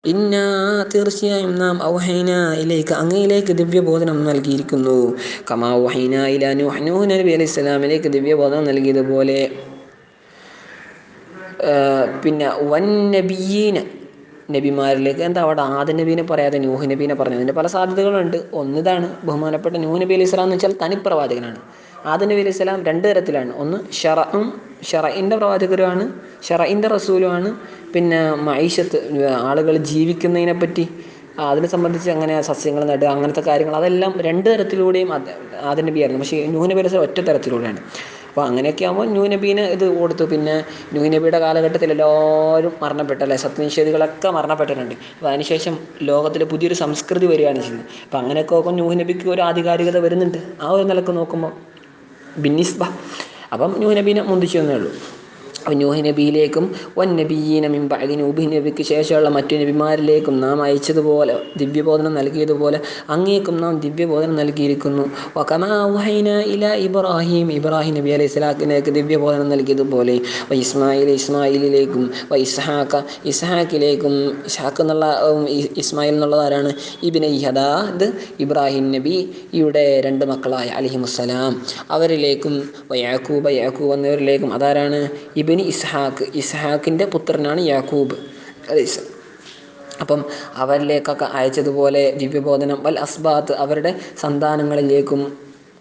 ഇന്നാ തീർച്ചയായും നാം ഔഹൈന ഇലൈക അങ്ങയിലേക്ക് ദിവ്യബോധനം നൽകിയിരിക്കുന്നു. കമാ ഔഹൈന ഇലാ നൂഹ് നബി അലൈഹി സ്വലാമിലേക്ക് ദിവ്യബോധനം നൽകിയതുപോലെ. പിന്നെ വൻ നബിയീന നബിമാരിലേക്ക്. എന്താ അവിടെ ആദം നബീനെ പറയാതെ നൂഹ് നബീനെ പറഞ്ഞു? അതിൻ്റെ പല സാധ്യതകളുണ്ട്. ഒന്നിതാണ്, ബഹുമാനപ്പെട്ട നൂഹ് നബി അലൈഹി സ്വലാം എന്ന് വെച്ചാൽ തനിപ്രവാചകനാണ്. ആദം നബി അലൈഹി സ്വലാം രണ്ട് തരത്തിലാണ്. ഒന്ന് ഷറഇൻ്റെ പ്രവാചകരുമാണ്, ഷറഇൻ്റെ റസൂലുമാണ്. പിന്നെ മഈശത്ത്, ആളുകൾ ജീവിക്കുന്നതിനെ പറ്റി, അതിനെ സംബന്ധിച്ച് അങ്ങനെ സസ്യങ്ങൾ നടുക, അങ്ങനത്തെ കാര്യങ്ങൾ, അതെല്ലാം രണ്ട് തരത്തിലൂടെയും ആദം നബി ആയിരുന്നു. പക്ഷേ നൂഹ് നബി അലൈഹി സ്വലാം ഒറ്റ തരത്തിലൂടെയാണ്. അപ്പോൾ അങ്ങനെയൊക്കെ ആകുമ്പോൾ നൂഹ് നബീനെ ഇത് കൊടുത്തു. പിന്നെ നൂഹ് നബിയുടെ കാലഘട്ടത്തിൽ എല്ലാവരും മരണപ്പെട്ടല്ലേ, സത്യനിഷേധികളൊക്കെ മരണപ്പെട്ടിട്ടുണ്ട്. അപ്പോൾ അതിനുശേഷം ലോകത്തിൽ പുതിയൊരു സംസ്കൃതി വരികയാണ് ചെയ്യുന്നത്. അപ്പോൾ അങ്ങനെയൊക്കെ നോക്കുമ്പോൾ നൂഹ് നബിക്ക് ഒരു ആധികാരികത വരുന്നുണ്ട്. ആ ഒരു നിലക്ക് നോക്കുമ്പോൾ ബിന്നിസ്ബ അപ്പം നൂഹ് നബീനെ മുന്തിച്ചു എന്നേ ഉള്ളൂ. അപ്പോൾ നൂഹ് നബിയിലേക്കും വൻ നബിയീന മിൻ ബഅദി നൂഹ് നബിക്ക് ശേഷമുള്ള മറ്റു നബിമാരിലേക്കും നാം അയച്ചതുപോലെ, ദിവ്യബോധനം നൽകിയതുപോലെ അങ്ങേക്കും നാം ദിവ്യബോധനം നൽകിയിരിക്കുന്നു. വകമാ ഔഹൈനാ ഇലാ ഇബ്രാഹിം നബി അലൈഹി സ്വലാത്തിലേക്ക് ദിവ്യബോധനം നൽകിയതുപോലെ ഇസ്മായിലിലേക്കും ഇസ്ഹാക്കിലേക്കും. ഇസ്ഹാഖ് എന്നുള്ള ഇസ്മായിൽ എന്നുള്ളത് ആരാണ്? ഇബ്നൈ ഹദാ, ഇത് ഇബ്രാഹിം നബിയുടെ രണ്ട് മക്കളായ അലൈഹിമുസ്സലാം, അവരിലേക്കും യാക്കൂബ് എന്നവരിലേക്കും. അതാരാണ്? ഇബ്നി ഇസ്ഹാഖിൻ്റെ പുത്രനാണ് യാക്കൂബ് അലൈഹിസ്സലാം. അപ്പം അവരിലേക്കൊക്കെ അയച്ചതുപോലെ ദിവ്യബോധനം. വൽ അസ്ബാത്ത്, അവരുടെ സന്താനങ്ങളിലേക്കും.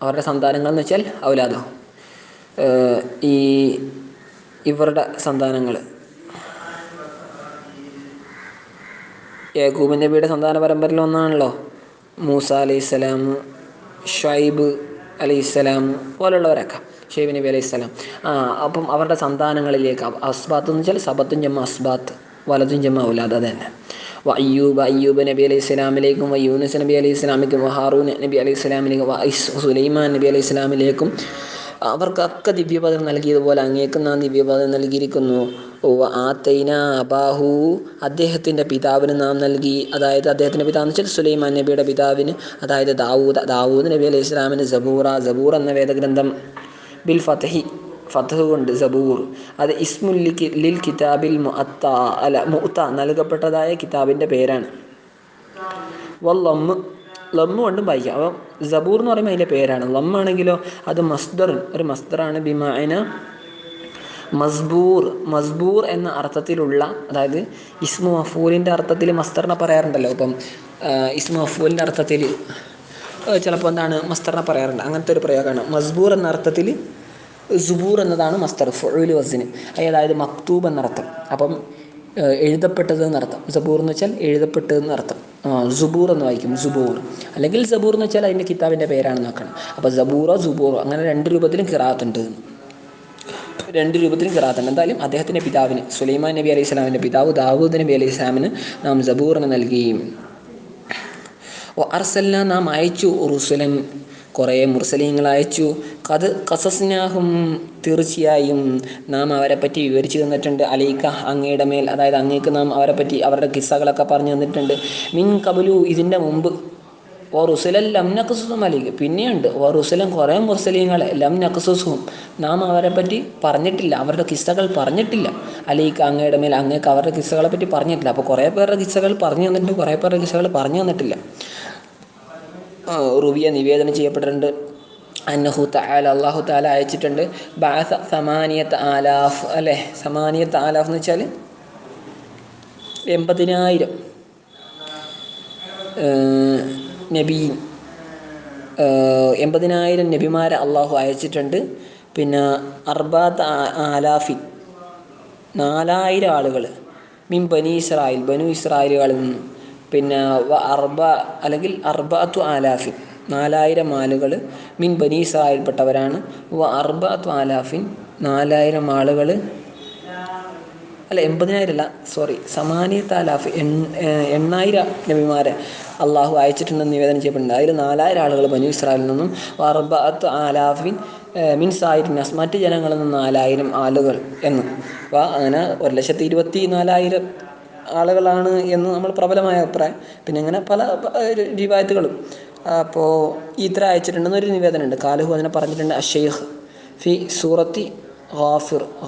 അവരുടെ സന്താനങ്ങൾ എന്ന് വെച്ചാൽ ഔലാദോ, ഇവരുടെ സന്താനങ്ങൾ. യാക്കൂബ് നബിയുടെ സന്താന പരമ്പരയിൽ ഒന്നാണല്ലോ മൂസ അലൈഹിസ്സലാം, ഷുഐബ് അലൈഹിസ്സലാം പോലുള്ളവരൊക്കെ, ഷുഐബ് നബി അലൈഹിസ്സലാം. അപ്പം അവരുടെ സന്താനങ്ങളിലേക്ക്. അസ്ബാത്ത് എന്ന് വെച്ചാൽ സബത്തും ജമ്മ അസ്ബാത്ത്, വലതും ജമ്മ ഔലാദ്, അത് തന്നെ. അയ്യൂബ് നബി അലൈഹി സ്വലാമിലേക്കും, യൂനുസ് നബി അലൈഹി സ്വലാമിലേക്കും, ഹാറൂൻ നബി അലൈഹി സ്വലാമിലേക്കും, സുലൈമാൻ നബി അലൈഹി സ്വലാമിലേക്കും. അവർക്കൊക്കെ ദിവ്യബോധനം നൽകിയതുപോലെ അങ്ങേക്കും നാം ദിവ്യബോധനം നൽകിയിരിക്കുന്നു. ആതൈന അബാഹു, അദ്ദേഹത്തിൻ്റെ പിതാവിന് നാം നൽകി. അതായത് അദ്ദേഹത്തിൻ്റെ പിതാവ് എന്ന് വെച്ചാൽ സുലൈമാൻ നബിയുടെ പിതാവിന്, അതായത് ദാവൂദ് നബി അലൈഹി സ്വലാമിന് സബൂർ എന്ന വേദഗ്രന്ഥം. ബിൽ ഫത്ഹ് കൊണ്ട് സബൂർ. അത് ഇസ്മുൽ ലിൽ കിതാബിൽ മുഅത്ത നൽകപ്പെട്ടതായ കിതാബിൻ്റെ പേരാണ്. ലമ്മ് കൊണ്ടും വായിക്കാം. അപ്പം സബൂർ എന്ന് പറയുമ്പോൾ അതിൻ്റെ പേരാണ്. ലമ്മാണെങ്കിലോ അത് ഒരു മസ്ദറാണ്. ബിമഅന മസ്ബൂർ എന്ന അർത്ഥത്തിലുള്ള, അതായത് ഇസ്മു മഫൂലിൻ്റെ അർത്ഥത്തിൽ മസ്ദറിനെ പറയാറുണ്ടല്ലോ. അപ്പം ഇസ്മു മഫൂലിൻ്റെ അർത്ഥത്തിൽ ചിലപ്പോൾ എന്താണ് മസ്ദറിനെ പറയാറുണ്ട്. അങ്ങനത്തെ ഒരു പ്രയോഗമാണ്. മസ്ബൂർ എന്ന അർത്ഥത്തിൽ സുബൂർ എന്നതാണ് മസ്ദർ, ഫുഉൽ വസ്ന്. അതായത് മക്തൂബ് എന്നർത്ഥം. അപ്പം എഴുതപ്പെട്ടത് എന്നർത്ഥം. സബൂർ എന്ന് വെച്ചാൽ എഴുതപ്പെട്ടതെന്നർത്ഥം. സുബൂർ എന്ന് വായിക്കും, സുബൂർ. അല്ലെങ്കിൽ സബൂർ എന്ന് വെച്ചാൽ അതിൻ്റെ കിതാബിൻ്റെ പേരാണെന്ന് നോക്കണം. അപ്പോൾ സബൂറോ സുബൂറോ അങ്ങനെ രണ്ട് രൂപത്തിലും ഖിറാഅത്തുണ്ട്. എന്തായാലും അദ്ദേഹത്തിൻ്റെ പിതാവിന്, സുലൈമാൻ നബി അലൈഹി സ്വലാമിൻ്റെ പിതാവ് ദാവൂദ് നബി അലൈഹി സ്വലാമിന് നാം സബൂറിന് നൽകി. അർസൽന, നാം അയച്ചു, റുസുലൻ, കുറേ മുർസലീങ്ങൾ അയച്ചു. ഖസസ്നാഹും, തീർച്ചയായും നാം അവരെ പറ്റി വിവരിച്ചു തന്നിട്ടുണ്ട്. അലൈക, അങ്ങയുടെ മേൽ, അതായത് അങ്ങേക്ക് നാം അവരെ പറ്റി അവരുടെ കിസ്സകളൊക്കെ പറഞ്ഞു തന്നിട്ടുണ്ട്. മിൻ കബലു, ഇതിൻ്റെ മുമ്പ്. റുസുലൻ ലം നഖ്സുസും അലൈക, പിന്നെയുണ്ട് റുസുലൻ കുറേ മുർസലീങ്ങളെ ലം നഖ്സുസും നാം അവരെ പറ്റി പറഞ്ഞിട്ടില്ല, അവരുടെ കിസ്സകൾ പറഞ്ഞിട്ടില്ല. അലൈക, അങ്ങയുടെ മേൽ, അങ്ങേക്ക് അവരുടെ കിസ്സകളെ പറ്റി പറഞ്ഞിട്ടില്ല. അപ്പോൾ കുറേ പേരുടെ കിസ്സകൾ പറഞ്ഞു തന്നിട്ടുണ്ട്, കുറേ പേരുടെ കിസ്സകൾ പറഞ്ഞു തന്നിട്ടില്ല. റുവിയ, നിവേദനം ചെയ്യപ്പെട്ടിട്ടുണ്ട്. അന്നഹു തആല, അല്ലാഹു തആല അയച്ചിട്ടുണ്ട്. ബഅസ 800000, അല്ലേ? 800000 എന്ന് വെച്ചാൽ 80,000 നബീൻ, 80,000 നബിമാരെ അള്ളാഹു അയച്ചിട്ടുണ്ട്. പിന്നെ 4000 4000 ആളുകൾ മിൻ ബനി ഇസ്രായേൽ, ബനു ഇസ്രായേലുകളിൽ നിന്നും. പിന്നെ അല്ലെങ്കിൽ 4000 4000 ആളുകൾ മിൻ ബനി ഇസ്രായേൽപ്പെട്ടവരാണ്. 4000 4000 ആളുകൾ, അല്ല 80,000 അല്ല, സോറി, 8000 8,000 നബിമാരെ അള്ളാഹു അയച്ചിട്ടുണ്ടെന്ന് നിവേദനം ചെയ്യപ്പെടുന്നുണ്ട്. അതിൽ 4000 ആളുകൾ ബനു ഇസ്രായേലിൽ നിന്നും, 4000 മിൻ സായിരിനാസ്, മറ്റ് ജനങ്ങളിൽ നിന്ന് 4000 ആളുകൾ എന്ന്. അപ്പോൾ അങ്ങനെ 1,24,000 ആളുകളാണ് എന്ന് നമ്മൾ പ്രബലമായ അഭിപ്രായം. പിന്നെ ഇങ്ങനെ പല റിവായത്തുകളും. അപ്പോൾ ഇത്ര അയച്ചിട്ടുണ്ടെന്നൊരു നിവേദനമുണ്ട്. കാലുഹു അതിനെ പറഞ്ഞിട്ടുണ്ട്. അഷെയ്ഖ് ഫി സൂറത്തി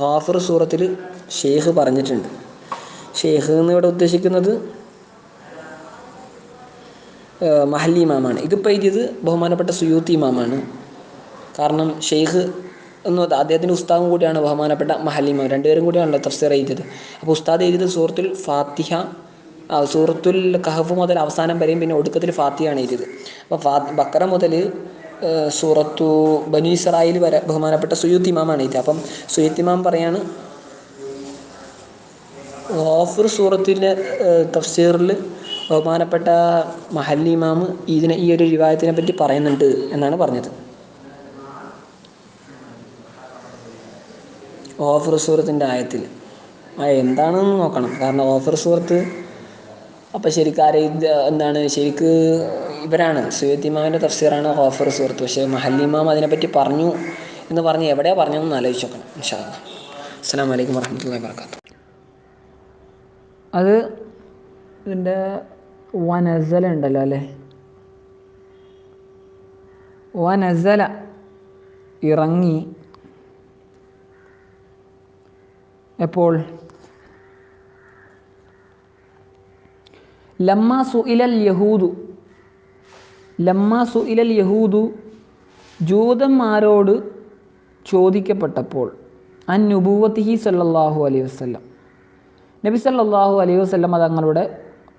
ഗാഫിർ സൂറത്തിൽ ഷെയ്ഖ് പറഞ്ഞിട്ടുണ്ട്. ഷെയ്ഖ് എന്നിവിടെ ഉദ്ദേശിക്കുന്നത് മഹല്ലി ഇമാമാണ്. ഇതിപ്പോൾ എഴുതിയത് ബഹുമാനപ്പെട്ട സുയൂത്തി ഇമാമാണ്. കാരണം ഷെയ്ഖ് എന്ന് അദ്ദേഹത്തിൻ്റെ ഉസ്താദും കൂടിയാണ് ബഹുമാനപ്പെട്ട മഹല്ലി ഇമാം. രണ്ടുപേരും കൂടിയാണല്ലോ തഫ്സീർ എഴുതിയത്. അപ്പോൾ ഉസ്താദ് എഴുതിയത് സൂറത്തുൽ ഫാത്തിഹ, സൂറത്തുൽ കഹഫ് മുതൽ അവസാനം വരെയും പിന്നെ ഒടുക്കത്തിൽ ഫാത്തിഹയാണ് എഴുതിയത്. അപ്പോൾ ബക്കറ മുതൽ സൂറത്തു ബനു ഇസ്രായേൽ വരെ ബഹുമാനപ്പെട്ട സുയൂത്തി ഇമാമാണ് എഴുതിയത്. അപ്പം സുയൂത്തി ഇമാം പറയാണ് ഗാഫിർ സൂറത്തിൻ്റെ തഫ്സീറിൽ ബഹുമാനപ്പെട്ട മഹല്ലി ഇമാം ഈ ഒരു റിവായത്തിനെ പറ്റി പറയുന്നുണ്ട് എന്നാണ് പറഞ്ഞത്. ഗാഫിർ സൂറത്തിൻ്റെ ആയത്തിൽ എന്താണെന്ന് നോക്കണം. കാരണം ഗാഫിർ സൂറത്ത് അപ്പോൾ ശരിക്ക് ഇവരാണ് സുയൂത്തി ഇമാമിൻ്റെ തഫ്സീറാണ് ഗാഫിർ സൂറത്ത്. പക്ഷേ മഹല്ലി ഇമാം അതിനെപ്പറ്റി പറഞ്ഞു എന്ന് പറഞ്ഞ് എവിടെയാണ് പറഞ്ഞതെന്ന് ആലോചിച്ച് നോക്കണം. ഇൻഷാ അല്ലാഹ്. അസ്സലാമു അലൈക്കും വറഹ്മത്തുള്ളാഹി വബറകാതുഹു. അത് ഇതിൻ്റെ വനസല ഉണ്ടല്ലോ അല്ലേ, വനസല ഇറങ്ങി എപ്പോൾ ലമ്മാ സുഇലൽ യഹൂദു ജൂതന്മാരോട് ചോദിക്കപ്പെട്ടപ്പോൾ അൻ നുബുവത്തിഹി സല്ലല്ലാഹു അലൈഹി വസല്ലം, നബി സല്ലല്ലാഹു അലൈഹി വസല്ലം തങ്ങളുടെ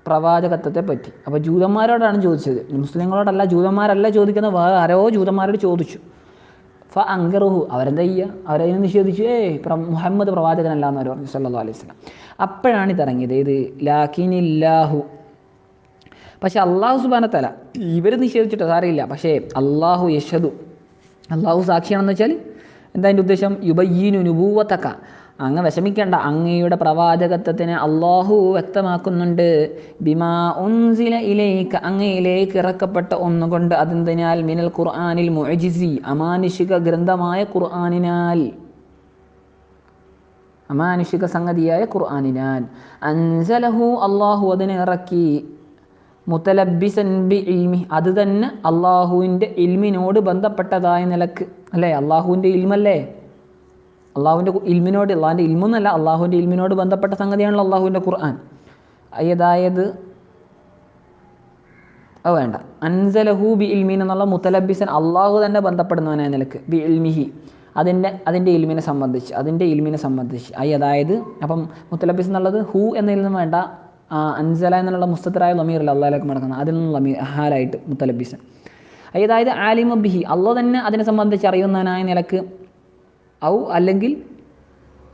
പ്രവാചകത്വത്തെ പറ്റി. അപ്പോൾ ജൂതന്മാരോടാണ് ചോദിച്ചത്, മുസ്ലിങ്ങളോടല്ല. ജൂതന്മാരല്ല ചോദിക്കുന്നത്, വേറെ ആരോ ജൂതന്മാരോട് ചോദിച്ചു. അങ്കറുഹു, അവരെന്താ ചെയ്യുക, അവരതിനെ നിഷേധിച്ചു. മുഹമ്മദ് പ്രവാചകനല്ല എന്ന് അവർ പറഞ്ഞു സല്ലല്ലാഹു അലൈഹി വസല്ലം. അപ്പോഴാണ് ഇതറങ്ങിയത്, ഇത് ലാക്കിനില്ലാഹു. പക്ഷെ അള്ളാഹു സുബ്ഹാനഹു വ തആല ഇവർ നിഷേധിച്ചിട്ട് സാരമില്ല, പക്ഷേ അള്ളാഹു യഷ്ഹദു, അള്ളാഹു സാക്ഷിയാണെന്ന് വെച്ചാൽ എന്താ അതിൻ്റെ ഉദ്ദേശം, യുബയ്യിനു നുബുവതക, അങ്ങ് വിഷമിക്കേണ്ട, അങ്ങയുടെ പ്രവാചകത്വത്തിനെ അള്ളാഹു വ്യക്തമാക്കുന്നുണ്ട്. ബിമാ ഉൻസില ഇലൈക, അങ്ങയിലേക്ക് ഇറക്കപ്പെട്ട ഒന്നുകൊണ്ട്, അതെന്തിനാൽ, മിനൽ ഖുർആനിൽ മുഅ്ജിസി, അമാനുഷിക ഗ്രന്ഥമായ ഖുർആനിനാൽ, അമാനുഷിക സംഗതിയായ ഖുർആനിനാൽ, അൻസലഹു, അള്ളാഹു അതിനെ ഇറക്കി, മുതലബ്ബിസൻ ബി ഇൽമി, അത് തന്നെ അള്ളാഹുവിൻ്റെ ഇൽമിനോട് ബന്ധപ്പെട്ടതായ നിലക്ക് അല്ലേ. അള്ളാഹുവിൻ്റെ ഇൽമല്ലേ, അള്ളാഹുവിൻ്റെ ഇൽമിനോട്, അള്ളാഹുവിൻ്റെ ഇൽമെന്നല്ല, അള്ളാഹുവിൻ്റെ ഇൽമിനോട് ബന്ധപ്പെട്ട സംഗതിയാണല്ലോ അള്ളാഹുവിൻ്റെ ഖുർആൻ. അതായത് അത് വേണ്ട, അൻസലഹു ബി ഇൽമീൻ എന്നുള്ള മുതലബിസൻ, അള്ളാഹു തന്നെ ബന്ധപ്പെടുന്നവനായ നിലക്ക്, ബി ഇൽമിഹി, അതിൻ്റെ ഇൽമിനെ സംബന്ധിച്ച് അതായത് അപ്പം മുത്തലബിസ് എന്നുള്ളത് ഹു എന്നതിൽ നിന്നും വേണ്ട, അൻസല എന്നുള്ള മുസ്തത്തറായ ലമീറിൽ അള്ളാഹിലേക്ക് മടങ്ങുന്നത്, അതിൽ നിന്നും ലമീർ ഹാലായിട്ട് മുത്തലബിസൻ. അതായത് ആലിമ ബിഹി, അള്ളാഹ് തന്നെ അതിനെ സംബന്ധിച്ച് അറിയുന്നവനായ നിലക്ക്, ഔ അല്ലെങ്കിൽ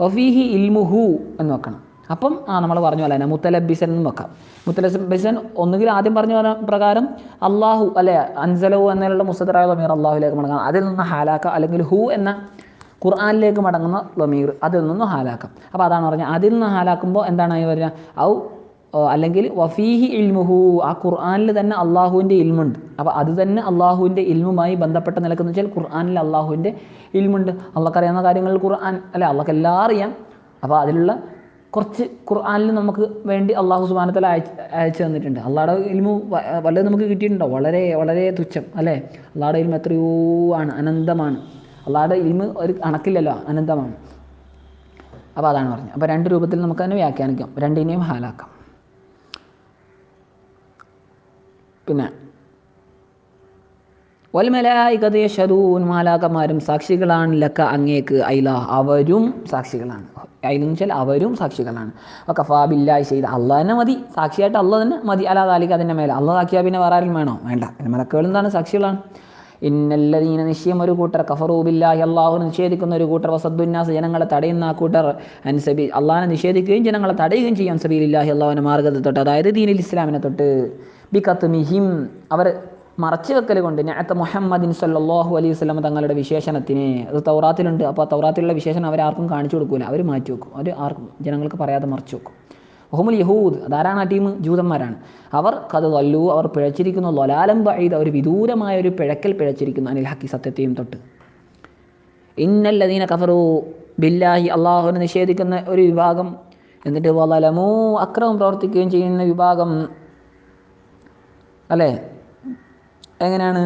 വഫീഹി ഇൽമുഹു എന്ന് വെക്കണം. അപ്പം നമ്മൾ പറഞ്ഞ പോലെ തന്നെ മുത്തലബിസൻ എന്ന് വെക്കാം. മുത്തലബിസൻ ഒന്നുകിൽ ആദ്യം പറഞ്ഞ പ്രകാരം അള്ളാഹു അല്ലെ, അൻസലഹു എന്നുള്ള മുസ്തത്തറായ ലമീർ അള്ളാഹുലേക്ക് മടങ്ങാം, അതിൽ നിന്ന് ഹാലാക്കാം. അല്ലെങ്കിൽ ഹു എന്ന ഖുർആനിലേക്ക് മടങ്ങുന്ന ലമീർ, അതിൽ നിന്ന് ഹാലാക്കാം. അപ്പോൾ അതാണ് പറഞ്ഞത്, അതിൽ നിന്ന് ഹാലാക്കുമ്പോൾ എന്താണ് പറയുക, ഔ അല്ലെങ്കിൽ വഫീഹി ഇൽമുഹു, ആ ഖുർആനിൽ തന്നെ അള്ളാഹുവിൻ്റെ ഇൽമുണ്ട്. അപ്പോൾ അത് തന്നെ അള്ളാഹുവിൻ്റെ ഇൽമുമായി ബന്ധപ്പെട്ട നിലക്കെന്ന് വെച്ചാൽ ഖുർആനിൽ അള്ളാഹുവിൻ്റെ ഇൽമുണ്ട്. അള്ളാഹ്ക്ക് അറിയാവുന്ന കാര്യങ്ങളിൽ ഖുർആൻ അല്ലെ, അള്ളാഹ്ക്ക് എല്ലാം അറിയാം. അപ്പോൾ അതിലുള്ള കുറച്ച് ഖുർആനിൽ നമുക്ക് വേണ്ടി അള്ളാഹു സുബ്ഹാനഹു വ തആല അയച്ചു തന്നിട്ടുണ്ട്. അള്ളാഹുടെ ഇൽമു വല്ലതും നമുക്ക് കിട്ടിയിട്ടുണ്ടോ? വളരെ വളരെ തുച്ഛം അല്ലേ. അള്ളാഹുടെ ഇൽമു എത്രയോ ആണ്, അനന്തമാണ്. അള്ളാഹുടെ ഇൽമു ഒരു കണക്കില്ലല്ലോ, അനന്തമാണ്. അപ്പോൾ അതാണ് പറഞ്ഞത്. അപ്പോൾ രണ്ട് രൂപത്തിൽ നമുക്ക് തന്നെ വ്യാഖ്യാനിക്കാം, രണ്ടിനെയും ഹാലാക്കാം. പിന്നെ വൽമലായികത യശ്ഹദൂൻ, മാലാകമാരും സാക്ഷികളാണ്, ലക അങ്ങേക്ക്, ഐല അവരും സാക്ഷികളാണ്. അതിനെന്ന് വെച്ചാൽ അവരും സാക്ഷികളാണ്. കഫാ ബില്ലാഹി ഷഹീദ, അള്ളാഹ് തന്നെ മതി സാക്ഷിയായിട്ട്, അള്ളാഹ് തന്നെ മതി. അലാ ദാലിക, അതിൻ്റെ മേലെ അള്ളാഹ് സാക്ഷിയാ പിന്നെ വേറെ ആരും വേണോ? വേണ്ട. പിന്നെ മലക്കുകൾ എന്താണ് സാക്ഷികളാണ്. ഇന്നല്ലദീന, നിശ്ചയം ഒരു കൂട്ടർ, കഫറൂ ബില്ലാഹി, അള്ളാഹുവിനെ നിഷേധിക്കുന്ന ഒരു കൂട്ടർ, വസദ്ദുന്നാസ്, ജനങ്ങളെ തടയുന്ന ആ കൂട്ടർ, അൻസബി അള്ളാഹിനെ നിഷേധിക്കുകയും ജനങ്ങളെ തടയുകയും ചെയ്യാൻ, സബീലില്ലാഹി അള്ളാഹുവിൻ്റെ മാർഗ്ഗത്തെ തൊട്ട്, അതായത് ദീനുൽ ഇസ്ലാമിനെ തൊട്ട്, ബികത്മിഹിം അവർ മറച്ചു വെക്കൽ കൊണ്ട്, നഅത മുഹമ്മദിൻ സല്ലല്ലാഹു അലൈഹി വസല്ലം തങ്ങളുടെ വിശേഷണത്തിന്, അത് തൗറാത്തിലുണ്ട്. അപ്പോൾ ആ തൗറാത്തിലുള്ള വിശേഷണം അവരാർക്കും കാണിച്ചു കൊടുക്കില്ല, അവർ മാറ്റി വെക്കും, അവർ ആർക്കും ജനങ്ങൾക്ക് പറയാതെ മറച്ചു വെക്കും. വഹുമുൽ യഹൂദ്, അതാരാണ് ആ ടീം? ജൂതന്മാരാണ്. അവർ ഖദ് ളല്ലൂ, അവർ പിഴച്ചിരിക്കുന്നു, ളലാലൻ ബഈദ, ഒരു വിദൂരമായ ഒരു പിഴക്കൽ പിഴച്ചിരിക്കുന്നു, അനിൽ ഹഖി, സത്യത്തെയും തൊട്ട്. ഇന്നല്ലദീന കഫറൂ ബില്ലാഹി, അള്ളാഹുവിനെ നിഷേധിക്കുന്ന ഒരു വിഭാഗം, എന്നിട്ട് വളലമൂ, അക്രമം പ്രവർത്തിക്കുകയും ചെയ്യുന്ന വിഭാഗം അല്ലേ. എങ്ങനെയാണ്?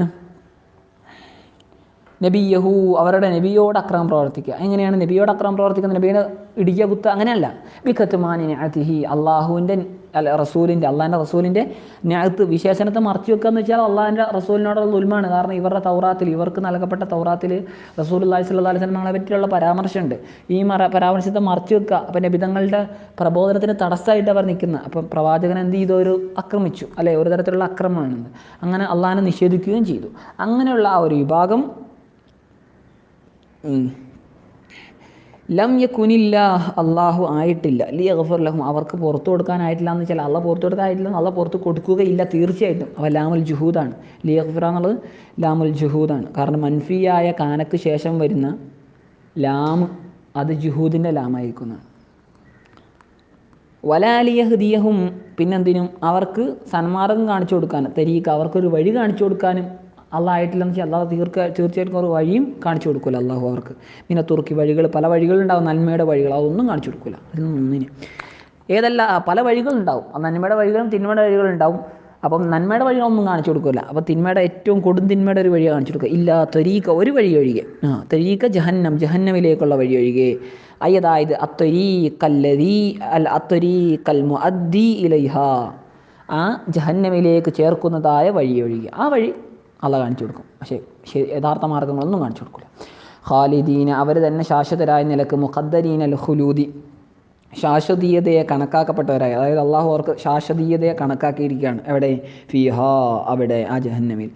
നബിയഹു, അവരുടെ നബിയോട് അക്രമം പ്രവർത്തിക്കുക. എങ്ങനെയാണ് നബിയോട് അക്രമം പ്രവർത്തിക്കുന്നത്? നബിയെ ഇടിക്കുക, കുത്തുക, അങ്ങനെയല്ല. ബിഖത്മാനി നിഅതിഹി, അള്ളാഹുവിൻ്റെ അല്ല റസൂലിൻ്റെ അള്ളാഹിൻ്റെ റസൂലിൻ്റെ ന്യായത്ത് വിശേഷണത്തെ മറച്ചു വെക്കുക എന്ന് വെച്ചാൽ അള്ളാഹിൻ്റെ റസൂലിനോടുള്ള ഉൽമാണ്. കാരണം ഇവരുടെ തൗറാത്തിൽ ഇവർക്ക് നൽകപ്പെട്ട തൗറാത്തിൽ റസൂലുള്ളാഹി സ്വല്ലല്ലാഹു അലൈഹി വസല്ലമയെ പറ്റിയുള്ള പരാമർശമുണ്ട്. ഈ പരാമർശത്തെ മറച്ചു വെക്കുക. അപ്പം നബിതങ്ങളുടെ പ്രബോധനത്തിന് തടസ്സമായിട്ട് അവർ നിൽക്കുന്നത്. അപ്പം പ്രവാചകൻ എന്ത് ചെയ്തു? ഒരു ആക്രമിച്ചു അല്ലേ, ഒരു തരത്തിലുള്ള ആക്രമണമാണെന്ന് അങ്ങനെ അള്ളാഹിനെ നിഷേധിക്കുകയും ചെയ്തു. അങ്ങനെയുള്ള ആ ഒരു വിഭാഗം ലം യകുനില്ലാഹ് അള്ളാഹു ആയിട്ടില്ല ലിയഗ്ഫിർ ലഹും അവർക്ക് പുറത്തു കൊടുക്കാനായിട്ടില്ല എന്ന് വെച്ചാൽ അള്ളാഹ് പുറത്തു കൊടുക്കാനായിട്ടില്ല, അള്ളാഹ് പുറത്ത് കൊടുക്കുകയില്ല തീർച്ചയായിട്ടും. അവ ലാമുൽ ജുഹൂദാണ്. ലിയഗ്ഫിറ എന്നുള്ളത് ലാമുൽ ജുഹൂദാണ്. കാരണം മൻഫിയായ കാനക്ക് ശേഷം വരുന്ന ലാം അത് ജുഹൂദിൻ്റെ ലാമായിരിക്കുന്നതാണ്. വലാലിയഹ്ദിയഹും പിന്നെന്തിനും അവർക്ക് സന്മാർഗം കാണിച്ചു കൊടുക്കാനും തരീക്ക അവർക്കൊരു വഴി കാണിച്ചു കൊടുക്കാനും അള്ളാഹ് ആയിട്ടില്ലെന്ന് വെച്ചാൽ അള്ളാഹ് തീർച്ചയായിട്ടും ഒരു വഴിയും കാണിച്ചു കൊടുക്കില്ല അള്ളാഹു അവർക്ക്. പിന്നെ തുർക്കി വഴികൾ പല വഴികളുണ്ടാവും, നന്മയുടെ വഴികൾ അതൊന്നും കാണിച്ചു കൊടുക്കില്ല. അതിനൊന്നിന് ഏതല്ല പല വഴികളുണ്ടാവും, നന്മയുടെ വഴികളും തിന്മയുടെ വഴികളുണ്ടാവും. അപ്പം നന്മയുടെ വഴികളൊന്നും കാണിച്ചു കൊടുക്കില്ല. അപ്പോൾ തിന്മയുടെ ഏറ്റവും കൊടും തിന്മയുടെ ഒരു വഴി കാണിച്ചു കൊടുക്കുക. ഇല്ല ത്വരീക്ക ഒരു വഴി ഒഴികെ, ത്വരീക്ക ജഹന്നമിലേക്കുള്ള വഴി ഒഴികെ. അതായത് അത്വരീക്കൽ മുഅദ്ദി ഇലൈഹ ആ ജഹന്നമിലേക്ക് ചേർക്കുന്നതായ വഴി ഒഴികെ ആ വഴി അള്ളാഹ് കാണിച്ചു കൊടുക്കും. പക്ഷേ യഥാർത്ഥ മാർഗ്ഗങ്ങളൊന്നും കാണിച്ചു കൊടുക്കില്ല. ഖാലിദീന അവർ തന്നെ ശാശ്വതരായ നിലക്ക് മുഖദ്ദരീന അൽ ഖുലൂദി ശാശ്വതീയതയെ കണക്കാക്കപ്പെട്ടവരായി, അതായത് അള്ളാഹു അവർക്ക് ശാശ്വതീയതയെ കണക്കാക്കിയിരിക്കുകയാണ്. എവിടെ? ഫിഹാ അവിടെ ആ ജഹന്നമിൽ.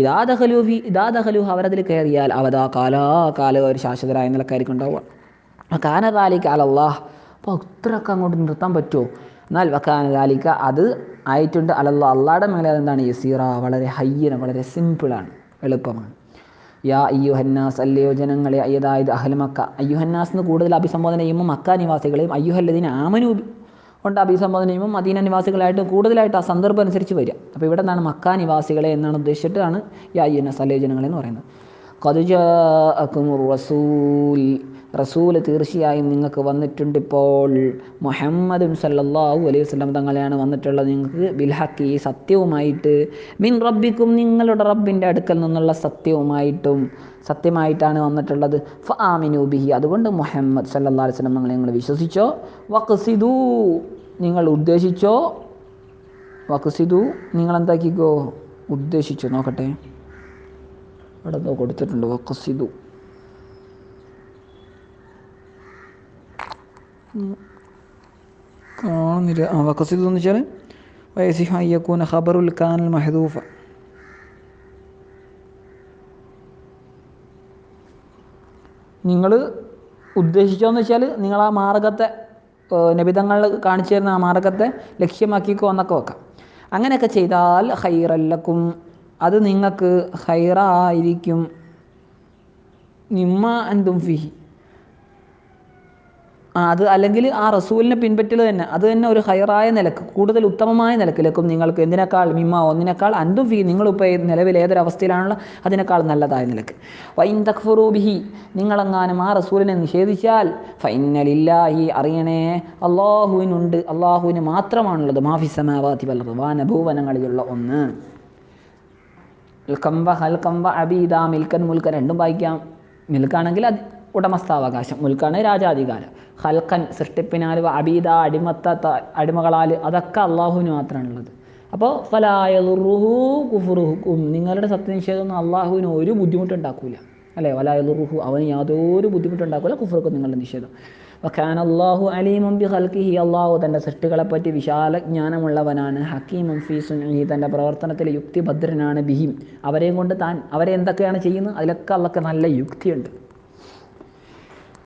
ഇദാ ദഖലു അവരതിൽ കയറിയാൽ അവതാ കാല ഒരു ശാശ്വതരായ നിലക്കായിരിക്കും ഉണ്ടാവുക. കാനദാലിക അലല്ലാഹ് അപ്പോൾ ഇത്രയൊക്കെ അങ്ങോട്ട് നിർത്താൻ പറ്റുമോ? എന്നാൽ വക്കാനദാലിക അത് ആയിട്ടുണ്ട് അലല്ലാഹ് അള്ളാഹുടെ മേലെ അതെന്താണ്? യസീറ വളരെ ഹയ്യന വളരെ സിമ്പിളാണ്, എളുപ്പമാണ്. യാ അയ്യുഹന്നാസ് അല്ലയോ ജനങ്ങളെ, അതായത് അഹ്ല മക്ക. അയ്യുഹന്നാസ് എന്ന് കൂടുതൽ അഭിസംബോധന ചെയ്യുമ്പോൾ മക്ക നിവാസികളെയും അയ്യുഹല്ലദീന ആമനു കൊണ്ട് അഭിസംബോധന ചെയ്യുമ്പോൾ മദീന നിവാസികളായിട്ട് കൂടുതലായിട്ട് ആ സന്ദർഭം അനുസരിച്ച് വരിക. അപ്പോൾ ഇവിടെ നിന്നാണ് മക്ക നിവാസികളെ എന്നാണ് ഉദ്ദേശിച്ചിട്ടാണ് യാ അയ്യുഹന്നാസ് അല്ലയോ ജനങ്ങളെ എന്ന് പറയുന്നത്. ഖദ് ജാഅകുമുർ റസൂൽ തീർച്ചയായും നിങ്ങൾക്ക് വന്നിട്ടുണ്ട് ഇപ്പോൾ. മുഹമ്മദുൻ സല്ലല്ലാഹു അലൈഹി വസല്ലം തങ്ങളെയാണ് വന്നിട്ടുള്ളത് നിങ്ങൾക്ക് ബിൽഹക്കി സത്യവുമായിട്ട്, മിൻ റബ്ബിക്കും നിങ്ങളുടെ റബ്ബിൻ്റെ അടുക്കൽ നിന്നുള്ള സത്യമായിട്ടാണ് വന്നിട്ടുള്ളത്. ഫആമിനു ബിഹി അതുകൊണ്ട് മുഹമ്മദ് സല്ലല്ലാഹു അലൈഹി വസല്ലം നിങ്ങൾ വിശ്വസിച്ചോ. വഖ്സിദു നിങ്ങൾ ഉദ്ദേശിച്ചോ. വഖ്സിദു നിങ്ങൾ എന്താക്കിക്കോ ഉദ്ദേശിച്ചോ. നോക്കട്ടെ അവിടെ എന്തോ കൊടുത്തിട്ടുണ്ട്. വഖ്സിദു കാണുന്നില്ല. വഖ്സിദു എന്ന് വെച്ചാൽ വയസിഹ യകൂന ഖബറുൽ കാനൽ മഹ്ദൂഫ. നിങ്ങൾ ഉദ്ദേശിച്ചോന്ന് വെച്ചാൽ നിങ്ങൾ ആ മാർഗത്തെ നബിതങ്ങൾ കാണിച്ചു തരുന്ന ആ മാർഗത്തെ ലക്ഷ്യമാക്കിക്കോ എന്നൊക്കെ വെക്കാം. അങ്ങനെയൊക്കെ ചെയ്താൽ ഖൈറല്ലക്കും അത് നിങ്ങൾക്ക് ഖൈറായിരിക്കും. നിമ്മ അൻതും ഫിഹി അത് അല്ലെങ്കിൽ ആ റസൂലിനെ പിൻപറ്റൽ തന്നെ അത് തന്നെ ഒരു ഹൈറായ നിലക്ക് കൂടുതൽ ഉത്തമമായ നിലക്കിലേക്കും നിങ്ങൾക്ക് എന്തിനേക്കാൾ ഒന്നിനേക്കാൾ അന്തും ഫീ നിങ്ങളിപ്പോൾ നിലവിൽ ഏതൊരവസ്ഥയിലാണല്ലോ അതിനേക്കാൾ നല്ലതായ നിലക്ക്. വൈൻ തക്ഫുറൂ ബിഹി നിങ്ങളെങ്ങാനും ആ റസൂലിനെ നിഷേധിച്ചാൽ ഫൈനലില്ലാഹി അറിയണേ അള്ളാഹുവിനുണ്ട്, അള്ളാഹുവിന് മാത്രമാണുള്ളത് മാഫി സമാവാതി വൽ അർദ് വാനഭൂവനങ്ങളിലുള്ള ഒന്ന്. ഹൽക്കംബ അബീദ മിൽക്കൻ മുൽക്കൻ രണ്ടും വായിക്കാം. മിൽക്കാണെങ്കിൽ അത് ഉടമസ്ഥാവകാശം, മുൽക്കാണ് രാജാധികാരം. ഹൽക്കൻ സൃഷ്ടിപ്പിനാൽ, അബീദ അടിമകളാൽ, അതൊക്കെ അള്ളാഹുവിന് മാത്രമാണുള്ളത്. അപ്പോൾ ഫലായലുറുഹു കുഫുറുഹുക്കും നിങ്ങളുടെ സത്യനിഷേധമൊന്നും അള്ളാഹുവിന് ഒരു ബുദ്ധിമുട്ടുണ്ടാക്കില്ല അല്ലേ. വലായലുറുഹു അവന് യാതൊരു ബുദ്ധിമുട്ടുണ്ടാക്കില്ല കുഫുറുക്കും നിങ്ങളുടെ നിഷേധം. വഖാന അല്ലാഹു അലീമുൻ ബി ഖൽഖിഹി അള്ളാഹു തൻ്റെ സൃഷ്ടികളെപ്പറ്റി വിശാല ജ്ഞാനമുള്ളവനാണ്. ഹക്കീമുൻ ഫീ സുൻഇഹി തൻ്റെ പ്രവർത്തനത്തിൽ യുക്തിഭദ്രനാണ്. ബിഹിം അവരെയും കൊണ്ട് അവരെ എന്തൊക്കെയാണ് ചെയ്യുന്നത് അതിലൊക്കെ അള്ളാഹ്ക്ക് നല്ല യുക്തിയുണ്ട്.